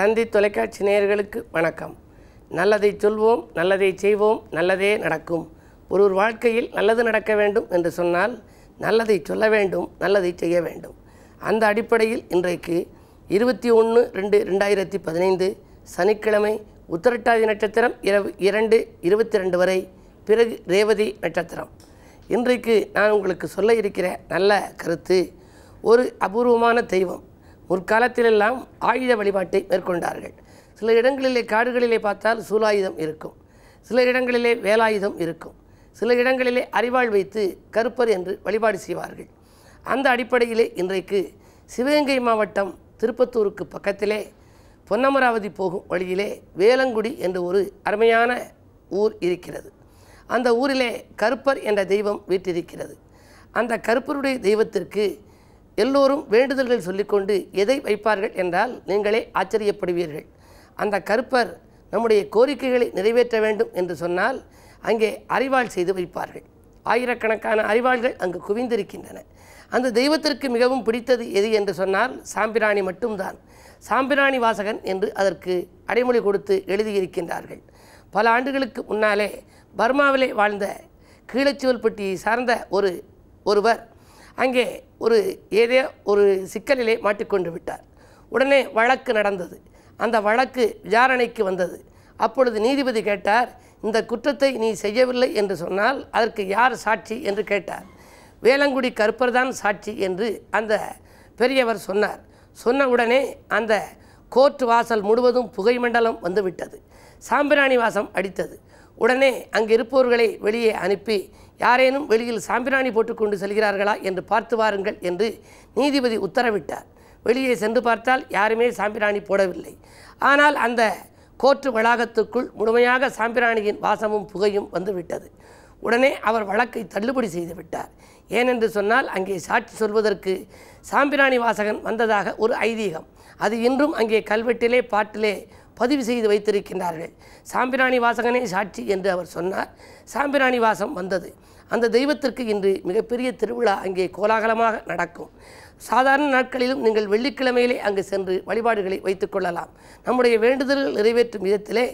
தந்தி தொலைக்காட்சி நேயர்களுக்கு வணக்கம். நல்லதை சொல்வோம், நல்லதை செய்வோம், நல்லதே நடக்கும். ஒரு வாழ்க்கையில் நல்லது நடக்க வேண்டும் என்று சொன்னால் நல்லதை சொல்ல வேண்டும், நல்லதை செய்ய வேண்டும். அந்த அடிப்படையில் இன்றைக்கு 21/2/2015 சனிக்கிழமை உத்திரட்டாதி நட்சத்திரம் இரவு 2:22 வரை, பிறகு ரேவதி நட்சத்திரம். இன்றைக்கு நான் உங்களுக்கு சொல்ல இருக்கிற நல்ல கருத்து, ஒரு அபூர்வமான தெய்வம். முற்காலத்திலெல்லாம் ஆயுத வழிபாட்டை மேற்கொண்டார்கள். சில இடங்களிலே காடுகளிலே பார்த்தால் சூலாயுதம் இருக்கும், சில இடங்களிலே வேலாயுதம் இருக்கும், சில இடங்களிலே அரிவாள் வைத்து கருப்பர் என்று வழிபாடு செய்வார்கள். அந்த அடிப்படையிலே இன்றைக்கு சிவகங்கை மாவட்டம் திருப்பத்தூருக்கு பக்கத்திலே பொன்னமராவதி போகும் வழியிலே வேலங்குடி என்று ஒரு அருமையான ஊர் இருக்கிறது. அந்த ஊரிலே கருப்பர் என்ற தெய்வம் வீற்றிருக்கிறது. அந்த கருப்பருடைய தெய்வத்திற்கு எல்லோரும் வேண்டுதல்கள் சொல்லிக்கொண்டு எதை வைப்பார்கள் என்றால் நீங்களே ஆச்சரியப்படுவீர்கள். அந்த கருப்பர் நம்முடைய கோரிக்கைகளை நிறைவேற்ற வேண்டும் என்று சொன்னால் அங்கே அரிவாள் செய்து வைப்பார்கள். ஆயிரக்கணக்கான அரிவாள்கள் அங்கு குவிந்திருக்கின்றன. அந்த தெய்வத்திற்கு மிகவும் பிடித்தது எது என்று சொன்னால் சாம்பிராணி மட்டும்தான். சாம்பிராணி வாசகன் என்று அதற்கு அடைமொழி கொடுத்து எழுதியிருக்கின்றார்கள். பல ஆண்டுகளுக்கு முன்னாலே பர்மாவிலே வாழ்ந்த கீழச்சுவல்பட்டியை சார்ந்த ஒருவர் அங்கே ஏதோ ஒரு சிக்கலிலே மாட்டிக்கொண்டு விட்டார். உடனே வழக்கு நடந்தது. அந்த வழக்கு விசாரணைக்கு வந்தது. அப்பொழுது நீதிபதி கேட்டார், இந்த குற்றத்தை நீ செய்யவில்லை என்று சொன்னால் அதற்கு யார் சாட்சி என்று கேட்டார். வேலங்குடி கருப்பர் தான் சாட்சி என்று அந்த பெரியவர் சொன்னார். சொன்ன உடனே அந்த கோர்ட் வாசல் முழுவதும் புகை மண்டலம் வந்துவிட்டது. சாம்பிராணி வாசம் அடித்தது. உடனே அங்கு இருப்பவர்களை வெளியே அனுப்பி யாரேனும் வெளியில் சாம்பிராணி போட்டுக்கொண்டு செல்கிறார்களா என்று பார்த்து வாருங்கள் என்று நீதிபதி உத்தரவிட்டார். வெளியே சென்று பார்த்தால் யாருமே சாம்பிராணி போடவில்லை. ஆனால் அந்த கோர்ட்டு வளாகத்துக்குள் முழுமையாக சாம்பிராணியின் வாசமும் புகையும் வந்துவிட்டது. உடனே அவர் வழக்கை தள்ளுபடி செய்து விட்டார். ஏனென்று சொன்னால் அங்கே சாட்சி சொல்வதற்கு சாம்பிராணி வாசகன் வந்ததாக ஒரு ஐதீகம். அது இன்றும் அங்கே கல்வெட்டிலே பாட்டிலே பதிவு செய்து வைத்திருக்கின்றார்கள். சாம்பிராணி வாசகனே சாட்சி என்று அவர் சொன்னார். சாம்பிராணி வாசம் வந்தது. அந்த தெய்வத்திற்கு இன்று மிகப்பெரிய திருவிழா அங்கே கோலாகலமாக நடக்கும். சாதாரண நாட்களிலும் நீங்கள் வெள்ளிக்கிழமையிலே அங்கு சென்று வழிபாடுகளை வைத்துக் கொள்ளலாம். நம்முடைய வேண்டுதல்கள் நிறைவேற்றும் விதத்திலே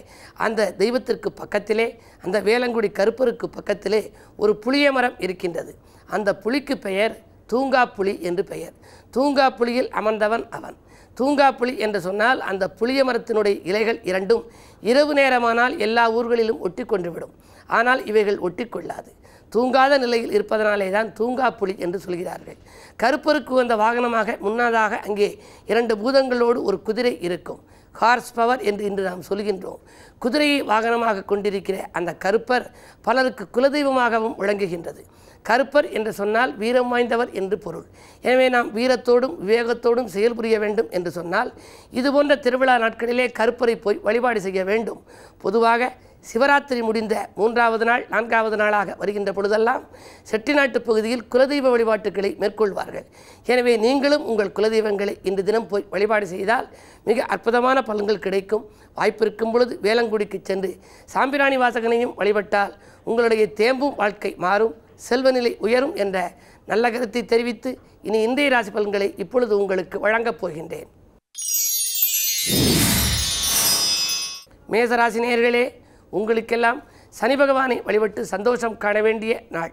அந்த தெய்வத்திற்கு பக்கத்திலே, அந்த வேலங்குடி கருப்பருக்கு பக்கத்திலே ஒரு புளிய மரம் இருக்கின்றது. அந்த புலிக்கு பெயர் தூங்காப்புலி என்று பெயர். தூங்காப்புலியில் அமர்ந்தவன் அவன். தூங்காப்புலி என்று சொன்னால் அந்த புளிய மரத்தினுடைய இலைகள் இரண்டும் இரவு நேரமானால் எல்லா ஊர்களிலும் ஒட்டி கொண்டு விடும். ஆனால் இவைகள் ஒட்டி கொள்ளாது. தூங்காத நிலையில் இருப்பதனாலே தான் தூங்காப்புலி என்று சொல்கிறார்கள். கருப்பருக்கு வந்த வாகனமாக முன்னதாக அங்கே 2 பூதங்களோடு ஒரு குதிரை இருக்கும். ஹார்ஸ் பவர் என்று இன்று நாம் சொல்கின்றோம். குதிரையை வாகனமாக கொண்டிருக்கிற அந்த கருப்பர் பலருக்கு குலதெய்வமாகவும் விளங்குகின்றது. கருப்பர் என்று சொன்னால் வீரம் வாய்ந்தவர் என்று பொருள். எனவே நாம் வீரத்தோடும் விவேகத்தோடும் செயல்புரிய வேண்டும் என்று சொன்னால் இதுபோன்ற திருவிழா நாட்களிலே கருப்பரை போய் வழிபாடு செய்ய வேண்டும். பொதுவாக சிவராத்திரி முடிந்த 3வது நாள் 4வது நாளாக வருகின்ற பொழுதெல்லாம் செட்டிநாட்டு பகுதியில் குலதெய்வ வழிபாட்டுகளை மேற்கொள்வார்கள். எனவே நீங்களும் உங்கள் குலதெய்வங்களை இன்று தினம் போய் வழிபாடு செய்தால் மிக அற்புதமான பலன்கள் கிடைக்கும். வாய்ப்பிருக்கும் பொழுது வேலங்குடிக்கு சென்று சாம்பிராணி வாசகனையும் வழிபட்டால் உங்களுடைய தேம்பும் வாழ்க்கை மாறும், செல்வநிலை உயரும் என்ற நல்ல கருத்தை தெரிவித்து இனி இன்றைய ராசி பலன்களை இப்பொழுது உங்களுக்கு வழங்கப் போகின்றேன். மேசராசி நேயர்களே, உங்களுக்கெல்லாம் சனி பகவானை வழிபட்டு சந்தோஷம் காண வேண்டிய நாள்.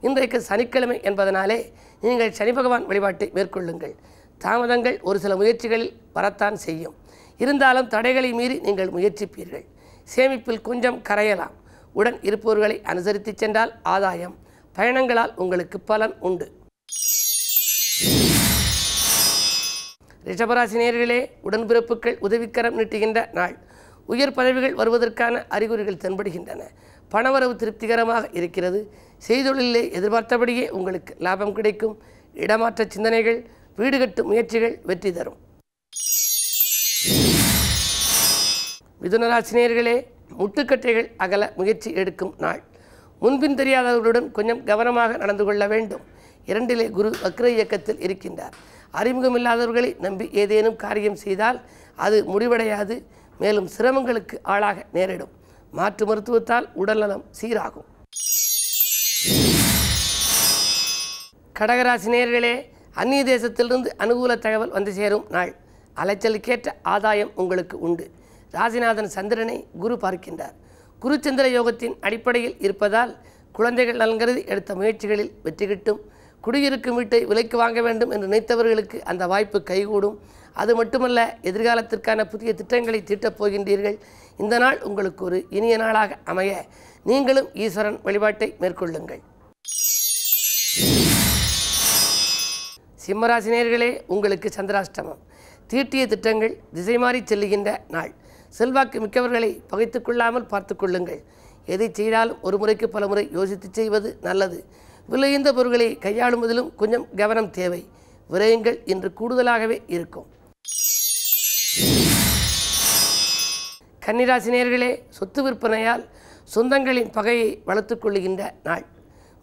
இன்றைக்கு சனிக்கிழமை என்பதனாலே நீங்கள் சனி பகவான் வழிபாட்டை மேற்கொள்ளுங்கள். தாமதங்கள் ஒரு சில முயற்சிகளில் வரத்தான் செய்யும். இருந்தாலும் தடைகளை மீறி நீங்கள் முயற்சிப்பீர்கள். சேமிப்பில் கொஞ்சம் கரையலாம். உடன் இருப்பவர்களை அனுசரித்து சென்றால் ஆதாயம். பயணங்களால் உங்களுக்கு பலன் உண்டு. ரிஷபராசி நேயர்களே, உடன்பிறப்புகள் உதவிக்கரம் நீட்டுகின்ற நாள். உயர் பதவிகள் வருவதற்கான அறிகுறிகள் தென்படுகின்றன. பணவரவு திருப்திகரமாக இருக்கிறது. செய்தொழிலே எதிர்பார்த்தபடியே உங்களுக்கு லாபம் கிடைக்கும். இடமாற்ற சிந்தனைகள், வீடு கட்டும் முயற்சிகள் வெற்றி தரும். மிதுனராசி நேயர்களே, முட்டுக்கட்டைகள் அகல முயற்சி எடுக்கும் நாள். முன்பின் தெரியாதவர்களுடன் கொஞ்சம் கவனமாக நடந்து கொள்ள வேண்டும். 2லே குரு வக்ர இயக்கத்தில் இருக்கின்றார். அறிமுகமில்லாதவர்களை நம்பி ஏதேனும் காரியம் செய்தால் அது முடிவடையாது. மேலும் சிரமங்களுக்கு ஆளாக நேரிடும். மாற்று மருத்துவத்தால் உடல்நலம் சீராகும். கடகராசி நேயர்களே, அந்நிய தேசத்திலிருந்து அனுகூல தகவல் வந்து சேரும் நாள். அலைச்சலுக்கேற்ற ஆதாயம் உங்களுக்கு உண்டு. ராசிநாதன் சந்திரனை குரு பார்க்கின்றார். குரு சந்திர யோகத்தின் அடிப்படையில் இருப்பதால் குழந்தைகள் நலன்கருதி எடுத்த முயற்சிகளில் வெற்றி கிட்டும். குடியிருக்கும் வீட்டை விலைக்கு வாங்க வேண்டும் என்று நினைத்தவர்களுக்கு அந்த வாய்ப்பு கைகூடும். அது மட்டுமல்ல, எதிர்காலத்திற்கான புதிய திட்டங்களை தீட்டப் போகின்றீர்கள். இந்த நாள் உங்களுக்கு ஒரு இனிய நாளாக அமைய நீங்களும் ஈஸ்வரன் வழிபாட்டை மேற்கொள்ளுங்கள். சிம்மராசினியர்களே, உங்களுக்கு சந்திராஷ்டமம். தீட்டிய திட்டங்கள் திசை மாறி செல்லுகின்ற நாள். செல்வாக்கு மிக்கவர்களை பகைத்து கொள்ளாமல் பார்த்து கொள்ளுங்கள். எதை செய்தாலும் ஒரு முறைக்கு பல முறை யோசித்து செய்வது நல்லது. விலையுந்த பொருட்களை கையாளுவதிலும் கொஞ்சம் கவனம் தேவை. விரயங்கள் இன்று கூடுதலாகவே இருக்கும். கன்னிராசினியர்களே, சொத்து விற்பனையால் சொந்தங்களின் பகையை வளர்த்து கொள்ளுகின்ற நாள்.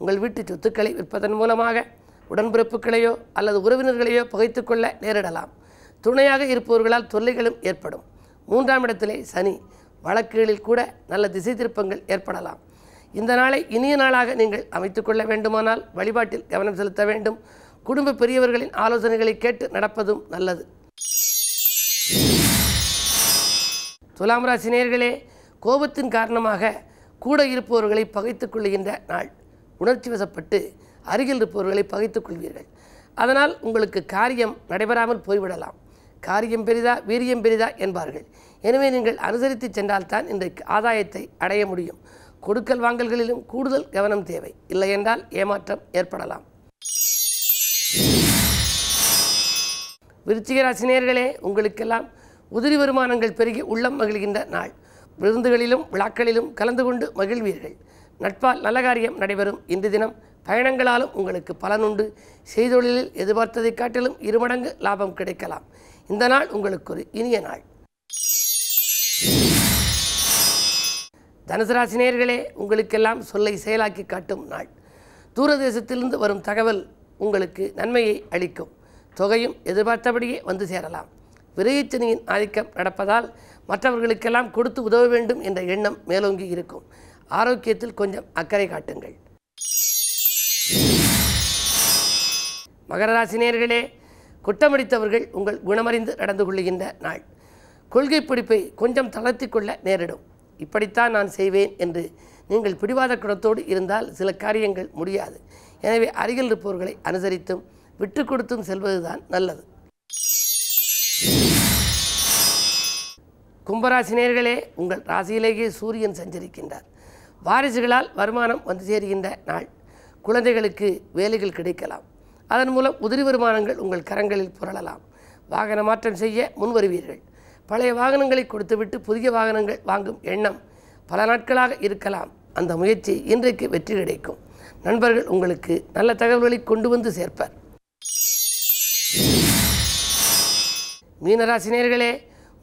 உங்கள் வீட்டு சொத்துக்களை விற்பதன் மூலமாக உடன்பிறப்புகளையோ அல்லது உறவினர்களையோ பகைத்து கொள்ள நேரிடலாம். துணையாக இருப்பவர்களால் தொல்லைகளும் ஏற்படும். 3ஆம் இடத்திலே சனி. வழக்குகளில் கூட நல்ல திசை திருப்பங்கள் ஏற்படலாம். இந்த நாளை இனிய நாளாக நீங்கள் அமைத்துக்கொள்ள வேண்டுமானால் வழிபாட்டில் கவனம் செலுத்த வேண்டும். குடும்ப பெரியவர்களின் ஆலோசனைகளை கேட்டு நடப்பதும் நல்லது. துலாம் ராசி நேயர்களே, கோபத்தின் காரணமாக கூட இருப்பவர்களை பகைத்து கொள்ளுகின்ற நாள். உணர்ச்சி வசப்பட்டு அருகில் இருப்பவர்களை பகைத்துக் கொள்வீர்கள். அதனால் உங்களுக்கு காரியம் நடைபெறாமல் போய்விடலாம். காரியம் பெரிதா வீரியம் பெரிதா என்பார்கள். எனவே நீங்கள் அனுசரித்து சென்றால்தான் இன்றைக்கு ஆதாயத்தை அடைய முடியும். கொடுக்கல் வாங்கல்களிலும் கூடுதல் கவனம் தேவை. இல்லையென்றால் ஏமாற்றம் ஏற்படலாம். விருச்சிக ராசினியர்களே, உங்களுக்கெல்லாம் உதிரி வருமானங்கள் பெருகி உள்ளம் மகிழ்கின்ற நாள். விருந்துகளிலும் விழாக்களிலும் கலந்து கொண்டு மகிழ்வீர்கள். நட்பால் நல்ல காரியம் நடைபெறும். இன்று தினம் பயணங்களாலும் உங்களுக்கு பலனுண்டு. செய்தொழிலில் எதிர்பார்த்ததை காட்டிலும் 2 மடங்கு லாபம் கிடைக்கலாம். இந்த நாள் உங்களுக்கு ஒரு இனிய நாள். தனுசு ராசினியர்களே, உங்களுக்கெல்லாம் சொல்லை செயலாக்கி காட்டும் நாள். தூரதேசத்திலிருந்து வரும் தகவல் உங்களுக்கு நன்மையை அளிக்கும். தொகையும் எதிர்பார்த்தபடியே வந்து சேரலாம். விரையச்சனியின் ஆதிக்கம் நடப்பதால் மற்றவர்களுக்கெல்லாம் கொடுத்து உதவ வேண்டும் என்ற எண்ணம் மேலோங்கி இருக்கும். ஆரோக்கியத்தில் கொஞ்சம் அக்கறை காட்டுங்கள். மகர ராசினியர்களே, குற்றமடித்தவர்கள் உங்கள் குணமறிந்து நடந்து கொள்ளுகின்ற நாள். கொள்கை பிடிப்பை கொஞ்சம் தளர்த்தி கொள்ள நேரிடும். இப்படித்தான் நான் செய்வேன் என்று நீங்கள் பிடிவாத குணத்தோடு இருந்தால் சில காரியங்கள் முடியாது. எனவே அருகில் இருப்பவர்களை அனுசரித்தும் விட்டு கொடுத்தும் செல்வதுதான் நல்லது. கும்பராசினியர்களே, உங்கள் ராசியிலேயே சூரியன் சஞ்சரிக்கின்றார். வாரிசுகளால் வருமானம் வந்து சேருகின்ற நாள். குழந்தைகளுக்கு வேலைகள் கிடைக்கலாம். அதன் மூலம் உதிரி வருமானங்கள் உங்கள் கரங்களில் புரளலாம். வாகன மாற்றம் செய்ய முன்வருவீர்கள். பழைய வாகனங்களை கொடுத்துவிட்டு புதிய வாகனங்கள் வாங்கும் எண்ணம் பல நாட்களாக இருக்கலாம். அந்த முயற்சி இன்றைக்கு வெற்றி கிடைக்கும். நண்பர்கள் உங்களுக்கு நல்ல தகவல்களை கொண்டு வந்து சேர்ப்பர். மீனராசினியர்களே,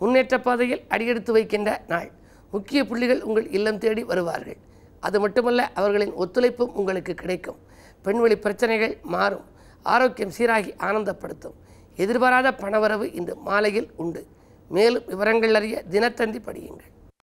முன்னேற்ற பாதையில் அடியெடுத்து வைக்கின்ற நாள். முக்கிய புள்ளிகள் உங்கள் இல்லம் தேடி வருவார்கள். அது மட்டுமல்ல, அவர்களின் ஒத்துழைப்பும் உங்களுக்கு கிடைக்கும். பெண்வழி பிரச்சனைகள் மாறும். ஆரோக்கியம் சீராகி ஆனந்தப்படுத்தும். எதிர்பாராத பணவரவு இன்று மாலையில் உண்டு. மேலும் விவரங்கள் அறிய தினத்தந்தி படியுங்கள்.